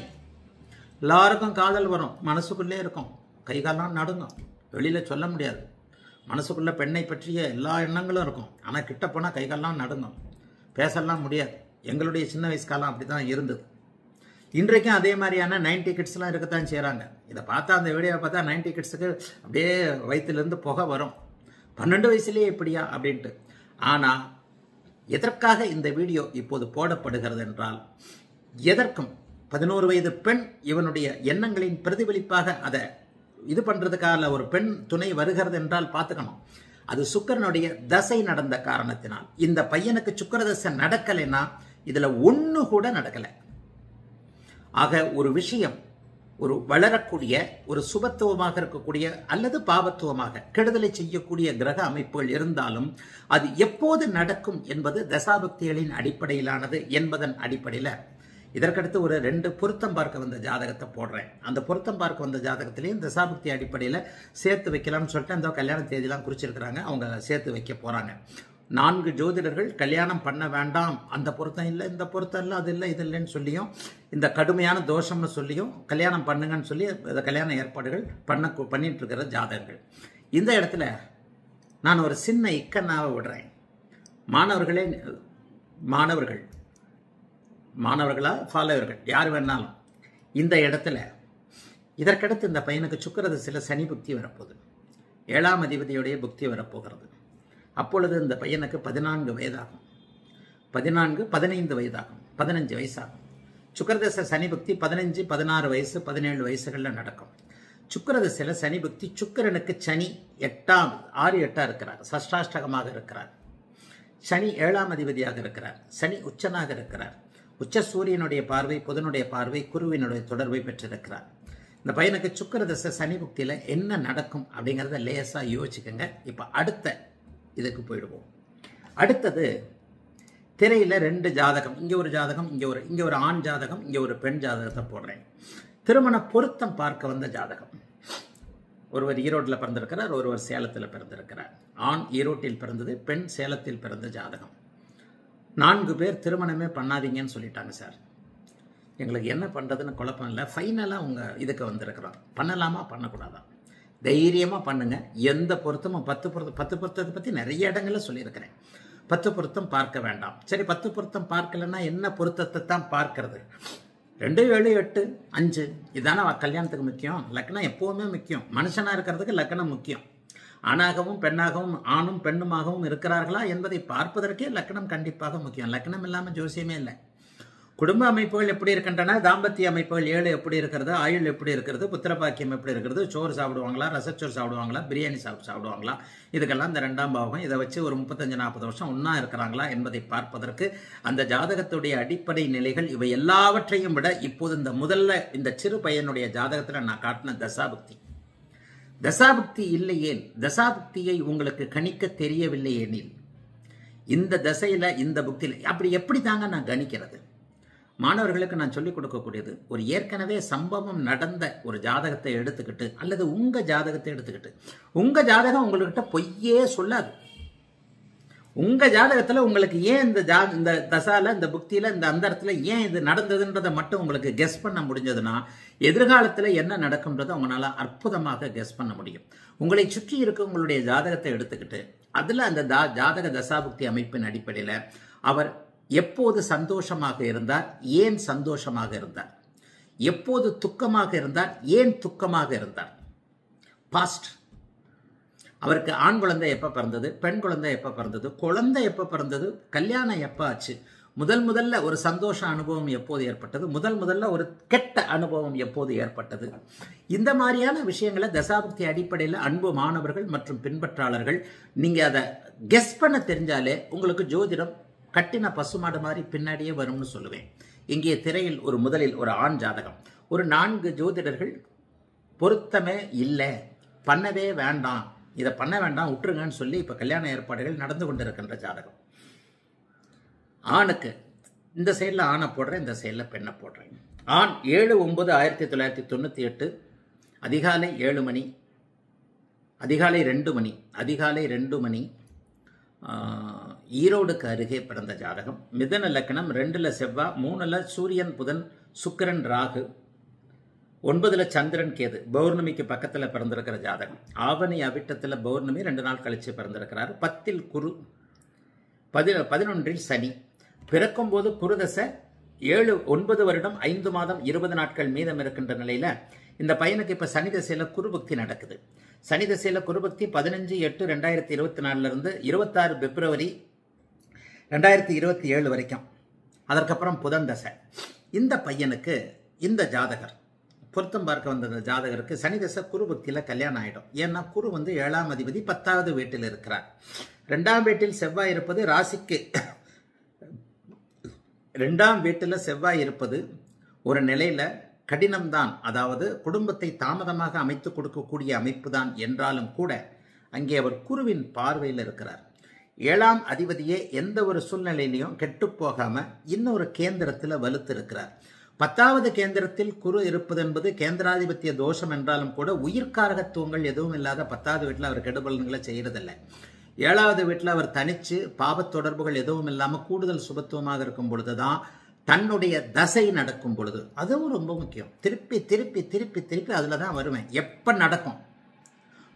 எல்லாருக்கும் காதல் வரும், மனசுக்குள்ளே இருக்கும், கைகாலாம் நடுங்கும், வெளியில சொல்ல முடியாது. மனசுக்குள்ள பெண்ணை பற்றிய எல்லா எண்ணங்களும் இருக்கும். ஆனால் கிட்ட போனால் கைகாலாம் நடுங்கும், பேசலாம் முடியாது. எங்களுடைய சின்ன வயசு காலம் அப்படி தான் இருந்தது. இன்றைக்கும் அதே மாதிரியான 90 கிட்ஸ்லாம் இருக்கத்தான் செய்கிறாங்க. இதை பார்த்தா, அந்த வீடியோவை பார்த்தா 90 கிட்ஸுக்கு அப்படியே வயிற்றுலேருந்து புகை வரும். 12 வயசுலேயே இப்படியா அப்படின்ட்டு. ஆனால் எதற்காக இந்த வீடியோ இப்போது போடப்படுகிறது என்றால், எதற்கும் 11 வயது பெண் இவனுடைய எண்ணங்களின் பிரதிபலிப்பாக அதை இது பண்றதுக்காக ஒரு பெண் துணை வருகிறது என்றால் பார்த்துக்கணும். அது சுக்கிரனுடைய தசை நடந்த காரணத்தினால். இந்த பையனுக்கு சுக்கிர தசை நடக்கலைன்னா இதுல ஒண்ணு கூட நடக்கல. ஆக ஒரு விஷயம், ஒரு வளரக்கூடிய, ஒரு சுபத்துவமாக இருக்கக்கூடிய அல்லது பாபத்துவமாக கெடுதலை செய்யக்கூடிய கிரக அமைப்புகள் இருந்தாலும் அது எப்போது நடக்கும் என்பது தசாபக்திகளின் அடிப்படையிலானது என்பதன் அடிப்படையில் இதற்கடுத்து ஒரு 2 பொருத்தம் பார்க்க வந்த ஜாதகத்தை போடுறேன். அந்த பொருத்தம் பார்க்க வந்த ஜாதகத்திலையும் தசாபக்தி அடிப்படையில் சேர்த்து வைக்கலாம்னு சொல்லிட்டு அந்த கல்யாண தேதியெல்லாம் குறிச்சிருக்கிறாங்க. அவங்க சேர்த்து வைக்க போறாங்க. 4 ஜோதிடர்கள் கல்யாணம் பண்ண வேண்டாம், அந்த பொருத்தம் இல்லை, இந்த பொருத்தம் இல்லை, அது இல்லை, இது இல்லைன்னு சொல்லியும், இந்த கடுமையான தோஷம்னு சொல்லியும் கல்யாணம் பண்ணுங்கன்னு சொல்லி கல்யாண ஏற்பாடுகள் பண்ணிட்டு இருக்கிற ஜாதகங்கள். இந்த இடத்துல நான் ஒரு சின்ன இக்கண்ணாவை விடுறேன். மாணவர்களா ஃபாலோவர்கள் யார் வேணாலும் இந்த இடத்துல இதற்கடுத்து இந்த பையனுக்கு சுக்கிரதசையில சனி புக்தி வரப்போகுது. 7ஆம் அதிபதியுடைய புக்தி வரப்போகிறது. அப்பொழுது இந்த பையனுக்கு 14 வயதாகும். 14, 15 வயதாகும், 15 வயசாகும். சுக்கிரதசை சனி புக்தி 15, 16 வயசு, 17 வயசுகளில் நடக்கும். சுக்கிரதசையில சனி புக்தி, சுக்கிரனுக்கு சனி 6, 8 இருக்கிறார், சஷ்டாஷ்டகமாக இருக்கிறார். சனி 7ஆம் அதிபதியாக இருக்கிறார். சனி உச்சனாக இருக்கிறார். உச்ச சூரியனுடைய பார்வை, புதனுடைய பார்வை, குருவினுடைய தொடர்பை பெற்றிருக்கிறார். இந்த பையனுக்கு சுக்கிரதசை சனி புக்தியில என்ன நடக்கும் அப்படிங்கிறத லேசா யோசிச்சுக்கங்க. இப்ப அடுத்த இதுக்கு போயிடுவோம். அடுத்தது திரையில 2 ஜாதகம், இங்க ஒரு ஜாதகம், இங்க ஒரு ஆண் ஜாதகம், இங்க ஒரு பெண் ஜாதகத்தை போடுறேன். திருமண பொருத்தம் பார்க்க வந்த ஜாதகம். ஒருவர் ஈரோட்டில் பிறந்திருக்கிறார், ஒருவர் சேலத்தில் பிறந்திருக்கிறார். ஆண் ஈரோட்டில் பிறந்தது, பெண் சேலத்தில் பிறந்த ஜாதகம். 4 பேர் திருமணமே பண்ணாதீங்கன்னு சொல்லிட்டாங்க சார். எங்களுக்கு என்ன பண்றதுன்னு குழப்பம் இல்லை. ஃபைனலாக உங்க இதுக்கு வந்திருக்கிறோம். பண்ணலாமா பண்ணக்கூடாதா? தைரியமா பண்ணுங்க. எந்த பொருத்தமும் 10 பொருத்தத்தை பத்தி நிறைய இடங்கள்ல சொல்லியிருக்கிறேன். 10 பொருத்தம் பார்க்க வேண்டாம். சரி, 10 பொருத்தம் பார்க்கலன்னா என்ன பொருத்தத்தை தான் பார்க்கறது? 2, 7, 8, 5 இதான கல்யாணத்துக்கு முக்கியம். லக்னம் எப்பவுமே முக்கியம். மனுஷனா இருக்கிறதுக்கு லக்னம் முக்கியம். ஆணாகவும் பெண்ணாகவும், ஆணும் பெண்ணுமாகவும் இருக்கிறார்களா என்பதை பார்ப்பதற்கே லக்னம் கண்டிப்பாக முக்கியம். லக்னம் இல்லாம ஜோசியமே இல்லை. குடும்ப அமைப்புகள் எப்படி இருக்கின்றன, தாம்பத்திய அமைப்புகள் 7 எப்படி இருக்கிறது, ஆயுள் எப்படி இருக்கிறது, புத்திரபாக்கியம் எப்படி இருக்கிறது, சோறு சாப்பிடுவாங்களா, ரசச்சோறு சாப்பிடுவாங்களா, பிரியாணி சாப்பிடுவாங்களா, இதுக்கெல்லாம் இந்த 2ஆம் பாவகம். இதை வச்சு ஒரு 35-40 வருஷம் ஒன்னா இருக்கிறாங்களா என்பதை பார்ப்பதற்கு அந்த ஜாதகத்துடைய அடிப்படை நிலைகள் இவை எல்லாவற்றையும் விட இப்போது இந்த முதல்ல இந்த சிறு பையனுடைய ஜாதகத்துல நான் காட்டின தசாபுக்தி இல்லையேல், தசாபுக்தியை உங்களுக்கு கணிக்க தெரியவில்லை எனில், இந்த தசையில இந்த புக்தியில அப்படி எப்படி தாங்க நான் கணிக்கிறது? மாணவர்களுக்கு நான் சொல்லிக் கொடுக்கக்கூடியது, ஒரு ஏற்கனவே சம்பவம் நடந்த ஒரு ஜாதகத்தை எடுத்துக்கிட்டு அல்லது உங்க ஜாதகத்தை எடுத்துக்கிட்டு, உங்க ஜாதகம் உங்கள்கிட்ட பொய்யே சொல்லாது. உங்க ஜாதகத்துல உங்களுக்கு ஏன் இந்த தசால, இந்த புக்தியில, இந்த அந்தரத்துல ஏன் இது நடந்ததுன்றதை மட்டும் உங்களுக்கு கெஸ் பண்ண முடிஞ்சதுன்னா, எதிர்காலத்துல என்ன நடக்கும்ன்றதை உங்களால அற்புதமாக கெஸ் பண்ண முடியும். உங்களை சுற்றி இருக்க உங்களுடைய ஜாதகத்தை எடுத்துக்கிட்டு அதுல அந்த ஜாதக தசாபுக்தி அமைப்பின் அடிப்படையில அவர் எப்போது சந்தோஷமாக இருந்தார், ஏன் சந்தோஷமாக இருந்தார், எப்போது துக்கமாக இருந்தார், ஏன் துக்கமாக இருந்தார், பாஸ்ட், அவருக்கு ஆண் குழந்தை எப்ப பிறந்தது, பெண் குழந்தை எப்ப பிறந்தது, குழந்தை எப்ப பிறந்தது, கல்யாணம் எப்ப ஆச்சு, முதல்ல ஒரு சந்தோஷ அனுபவம் எப்போது ஏற்பட்டது, முதல்ல ஒரு கெட்ட அனுபவம் எப்போது ஏற்பட்டது. இந்த மாதிரியான விஷயங்களை தசாபுக்தி அடிப்படையில் அன்பு மாணவர்கள் மற்றும் பின்பற்றாளர்கள் நீங்க அதை கெஸ் பண்ண தெரிஞ்சாலே உங்களுக்கு ஜோதிடம் கட்டின பசுமாடு மாதிரி பின்னாடியே வரும்னு சொல்லுவேன். இங்கே திரையில் முதலில் ஒரு ஆண் ஜாதகம். ஒரு 4 ஜோதிடர்கள் பொருத்தமே இல்லை, பண்ணவே வேண்டாம், இதை பண்ண வேண்டாம், விட்டுருங்கன்னு சொல்லி இப்ப கல்யாண ஏற்பாடுகள் நடந்து கொண்டிருக்கின்ற ஜாதகம். ஆணுக்கு இந்த சைடில் ஆணை போடுறேன், இந்த சைடில் பெண்ணை போடுறேன். ஆண் 7/9/1998 அதிகாலை 7 மணி, அதிகாலை 2 மணி ஈரோடுக்கு அருகே பிறந்த ஜாதகம். மிதன லக்னம், 2ல் செவ்வாய், 3ல் சூரியன் புதன் சுக்கிரன் ராகு, 9ல் சந்திரன் கேது, பௌர்ணமிக்கு பக்கத்தில் பிறந்திருக்கிற ஜாதகம். ஆவணி அவிட்டத்தில் பௌர்ணமி 2 நாள் கழிச்சு பிறந்திருக்கிறார். 10ல் குரு, 11ல் சனி. பிறக்கும் போது குருதசை 9 வருடம் 5 மாதம் 20 நாட்கள் மீதம் இருக்கின்ற நிலையில இந்த பையனுக்கு இப்ப சனி தசையில குருபக்தி நடக்குது. சனி தசையில குருபக்தி 15/8/2024 இருந்து 26 பிப்ரவரி 2027 வரைக்கும். அதற்கப்புறம் புதன் தசை. இந்த பையனுக்கு இந்த ஜாதகர் பொருத்தம் பார்க்க வந்த ஜாதகருக்கு சனி தசை குரு புக்தியில் கல்யாணம் ஆகிடும். ஏன்னா குரு 7ஆம் அதிபதி 10வது வீட்டில் இருக்கிறார். 2ஆம் வீட்டில் செவ்வாய் இருப்பது ராசிக்கு 2ஆம் வீட்டில் செவ்வாய் இருப்பது ஒரு நிலையில கடினம்தான். அதாவது குடும்பத்தை தாமதமாக அமைத்து கொடுக்கக்கூடிய அமைப்பு தான் என்றாலும் கூட அங்கே அவர் குருவின் பார்வையில் இருக்கிறார். 7ஆம் அதிபதியே எந்த ஒரு சூழ்நிலையிலையும் கெட்டு போகாம இன்னொரு கேந்திரத்தில் வலுத்து இருக்கிறார். 10வது கேந்திரத்தில் குரு இருப்பது என்பது கேந்திராதிபத்திய தோஷம் என்றாலும் கூட உயிர்காரகத்துவங்கள் எதுவும் இல்லாத 10வது வீட்டில் அவர் கெடுபலன்களை செய்யறதில்லை. 7வது வீட்டில் அவர் தனிச்சு பாப தொடர்புகள் எதுவும் இல்லாமல் கூடுதல் சுபத்துவமாக இருக்கும் பொழுதுதான் தன்னுடைய தசை நடக்கும் பொழுது, அதுவும் ரொம்ப முக்கியம். திருப்பி திருப்பி திருப்பி திருப்பி அதில் தான் வருவேன். எப்போ நடக்கும்?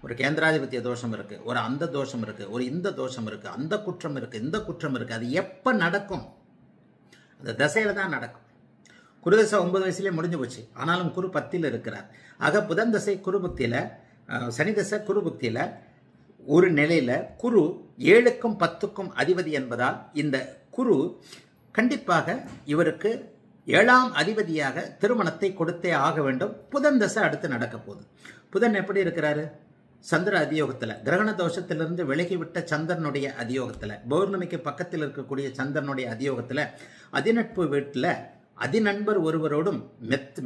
ஒரு கேந்திராதிபத்திய தோஷம் இருக்கு, ஒரு அந்த தோஷம் இருக்கு, ஒரு இந்த தோஷம் இருக்கு, அந்த குற்றம் இருக்கு, இந்த குற்றம் இருக்கு. அது எப்போ நடக்கும்? அந்த தசையில தான் நடக்கும். குரு தசை 9 வயசுலேயே முடிஞ்சு போச்சு. ஆனாலும் குரு 10ல் இருக்கிறார். ஆக புதன் தசை குரு புக்தியில், சனி தசை குரு புக்தியில் ஒரு நிலையில குரு 7க்கும் 10க்கும் அதிபதி என்பதால் இந்த குரு கண்டிப்பாக இவருக்கு 7ஆம் அதிபதியாக திருமணத்தை கொடுத்தே ஆக வேண்டும். புதன் தசை அடுத்து நடக்க போகுது. புதன் எப்படி இருக்கிறாரு? சந்திர அதியோகத்தில், கிரகண தோஷத்திலிருந்து விலகிவிட்ட சந்திரனுடைய அதியோகத்தில், பௌர்ணமிக்கு பக்கத்தில் இருக்கக்கூடிய சந்திரனுடைய அதியோகத்தில், அதிநட்பு வீட்டில் அதிநண்பர் ஒருவரோடும்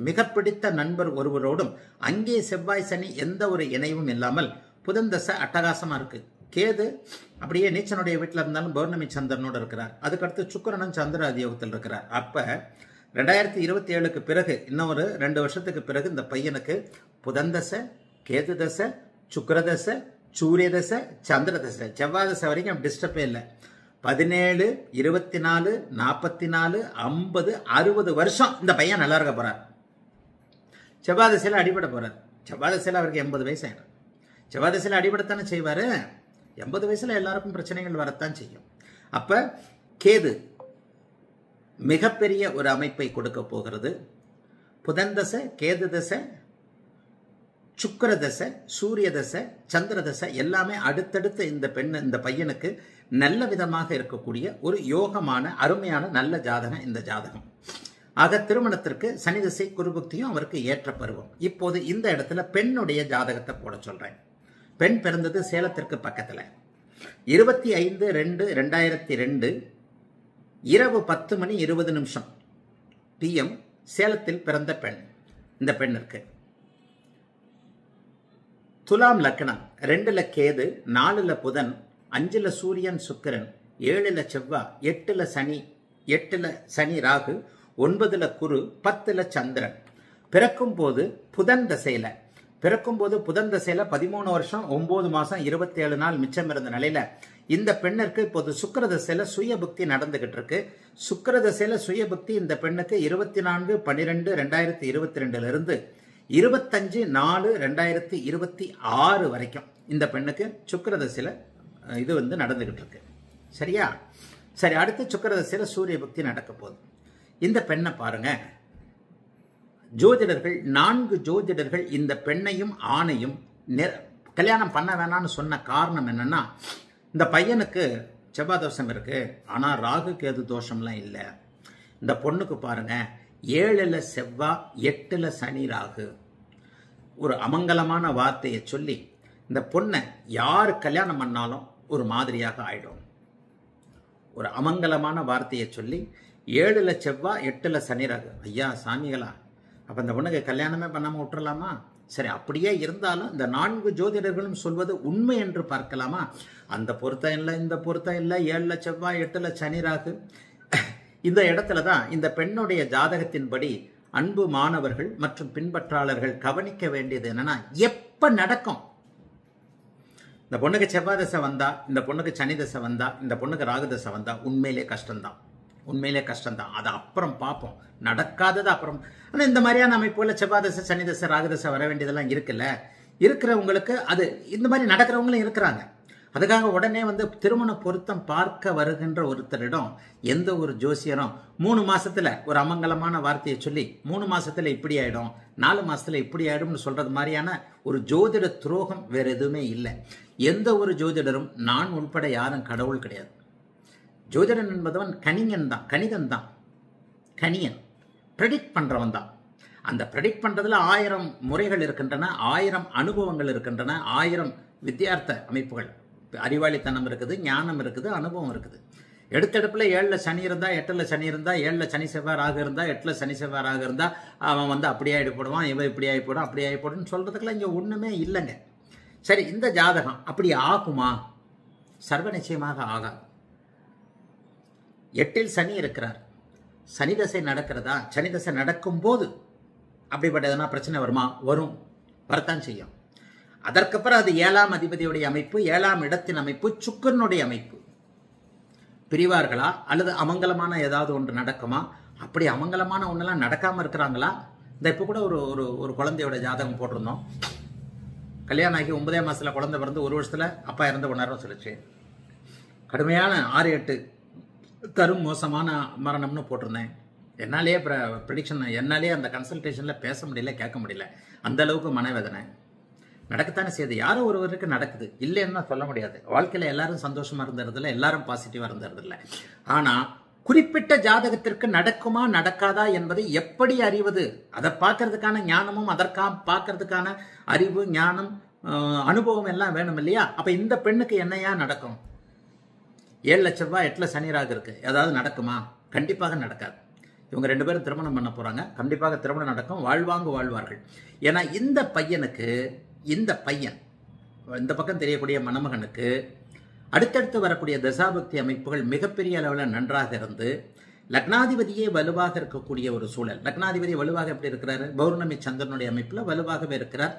மிக பிடித்த நண்பர் ஒருவரோடும் அங்கே செவ்வாய் சனி எந்த ஒரு இணைவும் இல்லாமல் புதன் தசை அட்டகாசமா இருக்கு. கேது அப்படியே நீச்சனுடைய வீட்டில் இருந்தாலும் பௌர்ணமி சந்திரனோடு இருக்கிறார். அதுக்கடுத்து சுக்கிரனும் சந்திர அதியோகத்தில் இருக்கிறார். அப்ப 2027க்கு பிறகு இன்னும் ஒரு 2 வருஷத்துக்கு பிறகு இந்த பையனுக்கு புதன் தசை, கேது தசை, சுக்கிர தசை, சூரிய தசை, சந்திர தசை, செவ்வாய் தசை வரைக்கும் டிஸ்டர்பே இல்லை. 17, 24, 44, 50, 60 வருஷம் இந்த பையன் நல்லா இருக்க போறார். செவ்வாய் தசையில அடிபட போறார். செவ்வாய் தசையில அவருக்கு 80 வயசு ஆயிடும். செவ்வாய் தசையில அடிபடத்தானே செய்வாரு. 80 வயசுல எல்லாருக்கும் பிரச்சனைகள் வரத்தான் செய்யும். அப்ப கேது மிகப்பெரிய ஒரு அமைப்பை கொடுக்க போகிறது. புதன் தசை, கேது தசை, சுக்கிர தசை, சூரிய தசை, சந்திர தசை எல்லாமே அடுத்தடுத்து இந்த பையனுக்கு நல்ல விதமாக இருக்கக்கூடிய ஒரு யோகமான அருமையான நல்ல ஜாதகம் இந்த ஜாதகம். ஆக திருமணத்திற்கு சனி தசை குருபுக்தியும் அவருக்கு ஏற்ற பருவம். இப்போது இந்த இடத்துல பெண்ணுடைய ஜாதகத்தை போட சொல்றேன். பெண் பிறந்தது சேலத்திற்கு பக்கத்துல 25/2/2002 இரவு 10:20 PM சேலத்தில் பிறந்த பெண். இந்த பெண்ணிற்கு துலாம் லக்னம், 2ல் கேது, 4ல் புதன், 5ல் சூரியன் சுக்கிரன், 7ல் செவ்வாய், 8ல் சனி ராகு, 9ல் குரு, 10ல் சந்திரன். பிறக்கும் போது புதன் தசையில 13 வருஷம் 9 மாசம் 27 நாள் மிச்சம் இருந்த நிலையில இந்த பெண்ணிற்கு இப்போது சுக்கிர தசையில சுய புக்தி நடந்துகிட்டு இருக்கு. சுக்கிர தசையில சுய புக்தி இந்த பெண்ணுக்கு 24/12/2022 இருந்து 25/4/2026 வரைக்கும் இந்த பெண்ணுக்கு சுக்கிர தசையில இது நடந்துகிட்டு இருக்கு. சரியா? சரி, அடுத்து சுக்கிர தசையில சூரிய புக்தி நடக்க போகுது. இந்த பெண்ணை பாருங்க. ஜோதிடர்கள் 4 ஜோதிடர்கள் இந்த பெண்ணையும் ஆணையும் கல்யாணம் பண்ண வேணாம்னு சொன்ன காரணம் என்னன்னா, இந்த பையனுக்கு செவ்வாய் தோஷம் இருக்கு, ஆனா ராகு கேது தோஷம்லாம் இல்லை. இந்த பொண்ணுக்கு பாருங்க 7ல் செவ்வாய், 8ல் சனி ராகு. ஒரு அமங்கலமான வார்த்தையை சொல்லி இந்த பொண்ணை யார் கல்யாணம் பண்ணாலும் ஒரு மாதிரியாக ஆயிடும். ஒரு அமங்கலமான வார்த்தையை சொல்லி 7ல் செவ்வாய், 8ல் சனி ராகு. ஐயா சாமிகளா, அப்ப இந்த பொண்ணுக்கு கல்யாணமே பண்ணாம விட்டுறலாமா? சரி, அப்படியே இருந்தாலும் இந்த 4 ஜோதிடர்களும் சொல்வது உண்மை என்று பார்க்கலாமா? அந்த பொருத்தம் இல்லை, இந்த பொருத்தம் இல்லை, 7ல் செவ்வாய், 8ல் சனி ராகு. இந்த இடத்துல தான் இந்த பெண்ணுடைய ஜாதகத்தின்படி அன்பு மாணவர்கள் மற்றும் பின்பற்றாளர்கள் கவனிக்க வேண்டியது என்னன்னா, எப்ப நடக்கும்? இந்த பொண்ணுக்கு செவ்வாய் தசை வந்தா, இந்த பொண்ணுக்கு சனி தசை வந்தா, இந்த பொண்ணுக்கு ராகு தசை வந்தா உண்மையிலே கஷ்டம்தான். அதை அப்புறம் பார்ப்போம். நடக்காதது அப்புறம். ஆனால் இந்த மாதிரியான அமைப்புல செவ்வாய் தசை, சனி தசை, ராகு தசை வர வேண்டியதெல்லாம் இருக்குல்ல. இருக்கிறவங்களுக்கு அது இந்த மாதிரி நடக்கிறவங்களும் இருக்கிறாங்க. அதுக்காக உடனே திருமண பொருத்தம் பார்க்க வருகின்ற ஒருத்தரிடம் எந்த ஒரு ஜோசியரும் 3 மாசத்துல ஒரு அமங்கலமான வார்த்தையை சொல்லி 3 மாசத்துல இப்படி ஆயிடும், 4 மாசத்துல இப்படி ஆயிடும்னு சொல்றது மாதிரியான ஒரு ஜோதிட துரோகம் வேற எதுவுமே இல்லை. எந்த ஒரு ஜோதிடரும், நான் உள்பட யாரும் கடவுள் கிடையாது. ஜோதிடன் என்பதவன் கணிகன் தான், கணிதன் தான், கணியன், ப்ரெடிக்ட் பண்றவன் தான். அந்த ப்ரெடிக்ட் பண்றதுல 1000 முறைகள் இருக்கின்றன, 1000 அனுபவங்கள் இருக்கின்றன, 1000 வித்தியார்த்த அமைப்புகள், அறிவாளித்தனம் இருக்குது, ஞானம் இருக்குது, அனுபவம் இருக்குது. எடுத்தெடுப்புல 7ல் சனி இருந்தா, 8ல் சனி இருந்தா, 7ல் சனி செவ்வாறாக இருந்தா, 8ல் சனி செவ்வாறாக இருந்தா அவன் வந்து அப்படி ஆகி போடுவான், இவன் இப்படி ஆகி போடும், அப்படி ஆகி போடுன்னு சொல்றதுக்குலாம் இங்க ஒண்ணுமே இல்லைங்க. சரி, இந்த ஜாதகம் அப்படி ஆகுமா? சர்வ நிச்சயமாக ஆகாது. 8ல் சனி இருக்கிறார், சனி தசை நடக்கிறதா? சனி தசை நடக்கும் போது அப்படிப்பட்ட எதனா பிரச்சனை வருமா? வரும், வரத்தான் செய்யும். அதற்கப்புறம் அது 7ஆம் அதிபதியுடைய அமைப்பு, 7ஆம் இடத்தின் அமைப்பு, சுக்கிரனுடைய அமைப்பு. பிரிவார்களா அல்லது அமங்கலமான ஏதாவது ஒன்று நடக்குமா? அப்படி அமங்கலமான ஒன்றெல்லாம் நடக்காம இருக்கிறாங்களா? இந்த இப்போ கூட ஒரு குழந்தையோட ஜாதகம் போட்டிருந்தோம். கல்யாணம் ஆகி 9ஆம் மாசத்துல குழந்தை பிறந்து 1 வருஷத்துல அப்பா இறந்து போனாரும் சொல்லிச்சு. கடுமையான 6-8 தரும் மோசமான மரணம்னு போட்டிருந்தேன். என்னாலேயே ப்ரெடிக்ஷன், என்னாலேயே அந்த கன்சல்டேஷன்ல பேச முடியல, கேட்க முடியல, அந்த அளவுக்கு மனவேதனை. நடக்கத்தானே செய்யுது, யாரோ ஒருவருக்கு நடக்குது, இல்லைன்னு சொல்ல முடியாது. வாழ்க்கையில எல்லாரும் சந்தோஷமா இருந்ததில்ல, எல்லாரும் பாசிட்டிவா இருந்ததில்ல. ஆனா குறிப்பிட்ட ஜாதகத்திற்கு நடக்குமா நடக்காதா என்பதை எப்படி அறிவது? அதை பார்க்கறதுக்கான ஞானமும் அதற்காக பார்க்கறதுக்கான அறிவு, ஞானம், அனுபவம் எல்லாம் வேணும் இல்லையா? அப்ப இந்த பெண்ணுக்கு என்னையா நடக்கும்? 7ல் செவ்வாய் 8ல் சனி ராகு இருக்கு, ஏதாவது நடக்குமா? கண்டிப்பாக நடக்காது. இவங்க 2 பேரும் திருமணம் பண்ண போறாங்க, கண்டிப்பாக திருமணம் நடக்கும், வாழ்வாங்கு வாழ்வார்கள். ஏன்னா இந்த பையனுக்கு, இந்த பையன் இந்த பக்கம் தெரியக்கூடிய மணமகனுக்கு அடுத்தடுத்து வரக்கூடிய தசாபக்தி அமைப்புகள் மிகப்பெரிய அளவில் நன்றாக இருந்து லக்னாதிபதியே வலுவாக இருக்கக்கூடிய ஒரு சூழல். லக்னாதிபதி வலுவாக எப்படி இருக்கிறாரு? பௌர்ணமி சந்திரனுடைய அமைப்புல வலுவாகவே இருக்கிறார்.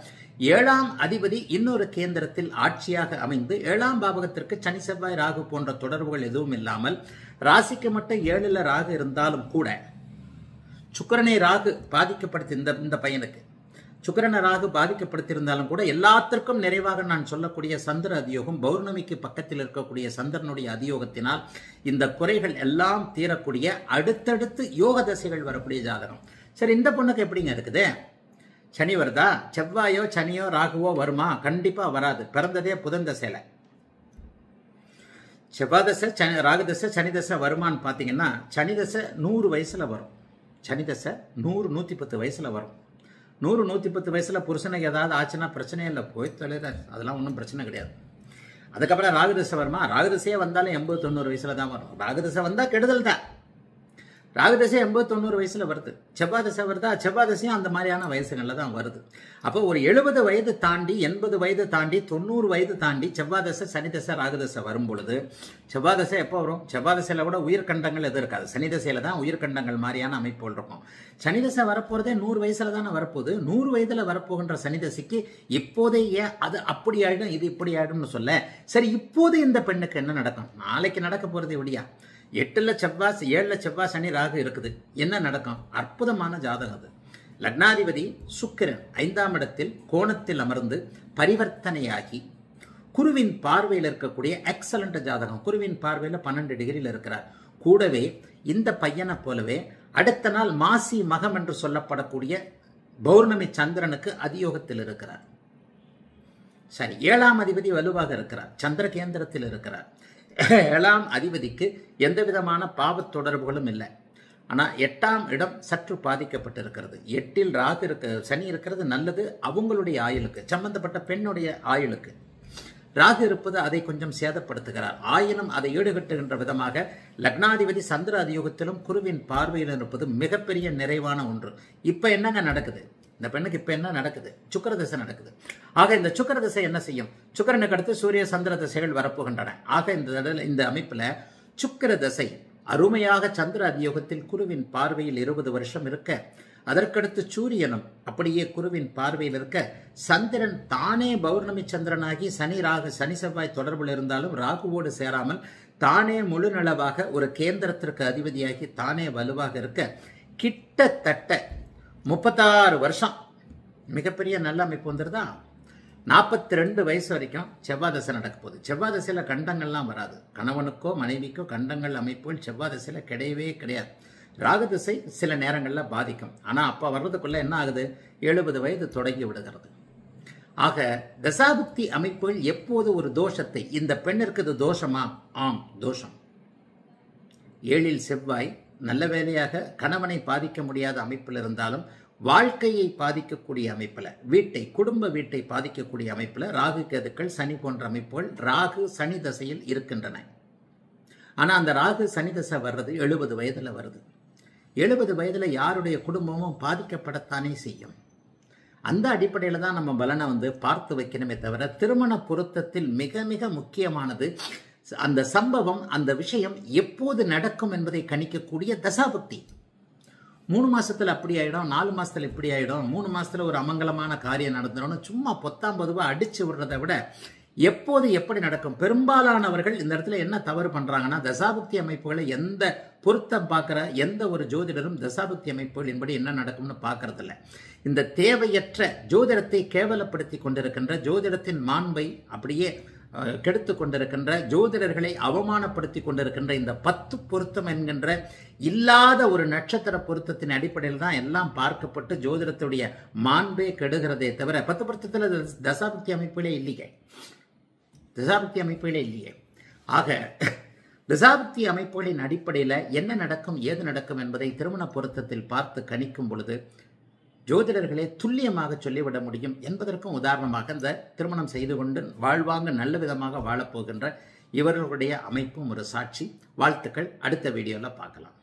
7ஆம் அதிபதி இன்னொரு கேந்திரத்தில் ஆட்சியாக அமைந்து 7ஆம் பாவகத்திற்கு சனி செவ்வாய் ராகு போன்ற தொடர்புகள் எதுவும் இல்லாமல் ராசிக்கு மட்டும் 7ல் ராகு இருந்தாலும் கூட சுக்கிரனை ராகு பாதிக்கப்படுத்தி, இந்த பையனுக்கு சுக்கிரனை ராகு பாதிக்கப்படுத்தியிருந்தாலும் கூட எல்லாத்திற்கும் நிறைவாக நான் சொல்லக்கூடிய சந்திர அதியோகம், பௌர்ணமிக்கு பக்கத்தில் இருக்கக்கூடிய சந்திரனுடைய அதியோகத்தினால் இந்த குறைகள் எல்லாம் தீரக்கூடிய அடுத்தடுத்து யோக தசைகள் வரக்கூடிய ஜாதகம். சரி, இந்த பொண்ணுக்கு எப்படிங்க இருக்குது? சனி வருதா? செவ்வாயோ சனியோ ராகுவோ வருமா? கண்டிப்பா வராது. பிறந்ததே புதன் தசையில. செவ்வாய் தசை, ராகு தசை, சனி தசை வருமானு பாத்தீங்கன்னா சனி தசை 100 வயசுல வரும். சனி தசை 100-110 வயசுல வரும். 100-110 வயசுல புருஷனுக்கு ஏதாவது ஆச்சுன்னா பிரச்சனையே இல்லை, போய் தொலைதா, அதெல்லாம் ஒன்றும் பிரச்சனை கிடையாது. அதுக்கப்புறம் ராகுதசை வருமா? ராகுதசையே வந்தாலும் 80-90 வயசுல தான் வரும். ராகுதசை வந்தா கெடுதல் தான். ராகுதசை 80-90 வயசுல வருது. செவ்வாய் தசை வருதா? செவ்வாய் தசையும் அந்த மாதிரியான வயசுகள்ல தான் வருது. அப்போ ஒரு 70 வயது தாண்டி, 80 வயது தாண்டி, 90 வயது தாண்டி செவ்வாய் தசை, சனி தசை, ராகு தசை வரும் பொழுது செவ்வாய் தசை எப்போ வரும்? செவ்வாய் தசையில கூட உயிர்கண்டங்கள் எதுவும் இருக்காது. சனி தசையில தான் உயிர்கண்டங்கள் மாதிரியான அமைப்புகள் இருக்கும். சனி தசை வரப்போறதே 100 வயசுல தானே வரப்போகுது. 100 வயதுல வரப்போகின்ற சனி தசைக்கு இப்போதே ஏன் அது அப்படி ஆயிடும், இது இப்படி ஆயிடும்னு சொல்ல. சரி, இப்போது இந்த பெண்ணுக்கு என்ன நடக்கும்? நாளைக்கு நடக்க போறது எப்படியா? 8ல் செவ்வாய், 7ல் செவ்வாய் சனி ராகு இருக்குது, என்ன நடக்கும்? அற்புதமான ஜாதகம் அது. லக்னாதிபதி சுக்கிரன் 5ஆம் இடத்தில் கோணத்தில் அமர்ந்து பரிவர்த்தனையாகி குருவின் பார்வையில் இருக்கக்கூடிய எக்ஸலண்ட் ஜாதகம். குருவின் பார்வையில் 12 டிகிரியில் இருக்கிறார். கூடவே இந்த பையனை போலவே அடுத்த நாள் மாசி மகம் என்று சொல்லப்படக்கூடிய பௌர்ணமி சந்திரனுக்கு அதியோகத்தில் இருக்கிறார். சரி, 7ஆம் அதிபதி வலுவாக இருக்கிறார், சந்திர கேந்திரத்தில் இருக்கிறார். 7ஆம் அதிபதிக்கு எந்த விதமான பாவ தொடர்புகளும் இல்லை. ஆனா 8ஆம் இடம் சற்று பாதிக்கப்பட்டிருக்கிறது. 8ல் ராகு சனி இருக்கிறது நல்லது, அவங்களுடைய ஆயுளுக்கு, சம்பந்தப்பட்ட பெண்ணுடைய ஆயுளுக்கு. ராகு இருப்பது அதை கொஞ்சம் சேதப்படுத்துகிறார். ஆயினும் அதை ஈடுகட்டுகின்ற விதமாக லக்னாதிபதி சந்திர அதியோகத்திலும் குருவின் பார்வையில் இருப்பது மிகப்பெரிய நிறைவான ஒன்று. இப்ப என்னங்க நடக்குது? இந்த பெண்ணுக்கு இப்ப என்ன நடக்குது? சுக்கிர தசை நடக்குது. ஆக இந்த சுக்கிர தசை என்ன செய்யும்? சுக்கிரனுக்கு அடுத்து சூரிய சந்திர தசைகள் வரப்போகின்றன. ஆக இந்த அமைப்புல சுக்கிர தசை அருமையாக சந்திர அதியோகத்தில் குருவின் பார்வையில் 20 வருஷம் இருக்க, அதற்கடுத்து சூரியனும் அப்படியே குருவின் பார்வையில் இருக்க, சந்திரன் தானே பௌர்ணமி சந்திரனாகி சனி செவ்வாய் தொடர்பில் இருந்தாலும் ராகுவோடு சேராமல் தானே முழு நிலவாக ஒரு கேந்திரத்திற்கு அதிபதியாகி தானே வலுவாக இருக்க, கிட்டத்தட்ட 36 வருஷம் மிகப்பெரிய நல்ல அமைப்பு வந்துருதா. 42 வயசு வரைக்கும் செவ்வாய் தசை நடக்க போகுது. செவ்வாய் தசையில கண்டங்கள்லாம் வராது. கணவனுக்கோ மனைவிக்கோ கண்டங்கள் அமைப்புகள் செவ்வாய் தசையில கிடையவே கிடையாது. ராகு திசை சில நேரங்களில் பாதிக்கும். ஆனா அப்ப வர்றதுக்குள்ள என்ன ஆகுது? 70 வயது தொடங்கி விடுகிறது. ஆக தசாபுக்தி அமைப்புகள் எப்போது ஒரு தோஷத்தை, இந்த பெண்ணிற்கு இது தோஷமா? ஆம், தோஷம். ஏழில் செவ்வாய் நல்ல வேளையாக கணவனை பாதிக்க முடியாத அமைப்பில் இருந்தாலும் வாழ்க்கையை பாதிக்கக்கூடிய அமைப்பில் குடும்ப வீட்டை பாதிக்கக்கூடிய அமைப்பில் ராகு கேதுக்கள் சனி போன்ற அமைப்புகள் ராகு சனி தசையில் இருக்கின்றன. ஆனால் அந்த ராகு சனி தசை வர்றது 70 வயதில் வருது. 70 வயதில் யாருடைய குடும்பமும் பாதிக்கப்படத்தானே செய்யும். அந்த அடிப்படையில் தான் நம்ம பலனை பார்த்து வைக்கணுமே தவிர, திருமண பொருத்தத்தில் மிக மிக முக்கியமானது அந்த சம்பவம், அந்த விஷயம் எப்போது நடக்கும் என்பதை கணிக்கக்கூடிய தசாபக்தி. 3 மாசத்துல அப்படி ஆயிடும், 4 மாசத்துல இப்படி ஆயிடும், 3 மாசத்துல ஒரு அமங்கலமான காரியம் நடந்துடும் சும்மா பொத்தாம் பொதுவா அடிச்சு விடுறதை விட எப்போது எப்படி நடக்கும். பெரும்பாலானவர்கள் இந்த இடத்துல என்ன தவறு பண்றாங்கன்னா, தசாபக்தி அமைப்புகளை எந்த பொருத்தம் பார்க்கிற எந்த ஒரு ஜோதிடரும் தசாபக்தி அமைப்புகளின்படி என்ன நடக்கும்னு பார்க்கறது இல்லை. இந்த தேவையற்ற ஜோதிடத்தை கேவலப்படுத்தி கொண்டிருக்கின்ற, ஜோதிடத்தின் மாண்பை அப்படியே கெடுத்து கொண்டிருக்கின்ற, ஜோதிடர்களை அவமானப்படுத்தி கொண்டிருக்கின்ற இந்த 10 பொருத்தம் என்கின்ற இல்லாத ஒரு நட்சத்திர பொருத்தத்தின் அடிப்படையில் தான் எல்லாம் பார்க்கப்பட்டு ஜோதிடத்துடைய மாண்பே கெடுகிறதே தவிர 10 பொருத்தத்தில் தசாபக்தி அமைப்புகளே இல்லையே. ஆக தசாபக்தி அமைப்புகளின் அடிப்படையில் என்ன நடக்கும் ஏது நடக்கும் என்பதை திருமண பொருத்தத்தில் பார்த்து கணிக்கும் பொழுது ஜோதிடர்களே துல்லியமாக சொல்லிவிட முடியும் என்பதற்கும் உதாரணமாக இந்த திருமணம் செய்து கொண்டு வாழ்வாங்க நல்ல விதமாக வாழப்போகின்ற இவர்களுடைய அமைப்பும் ஒரு சாட்சி. வாழ்த்துக்கள். அடுத்த வீடியோவில் பார்க்கலாம்.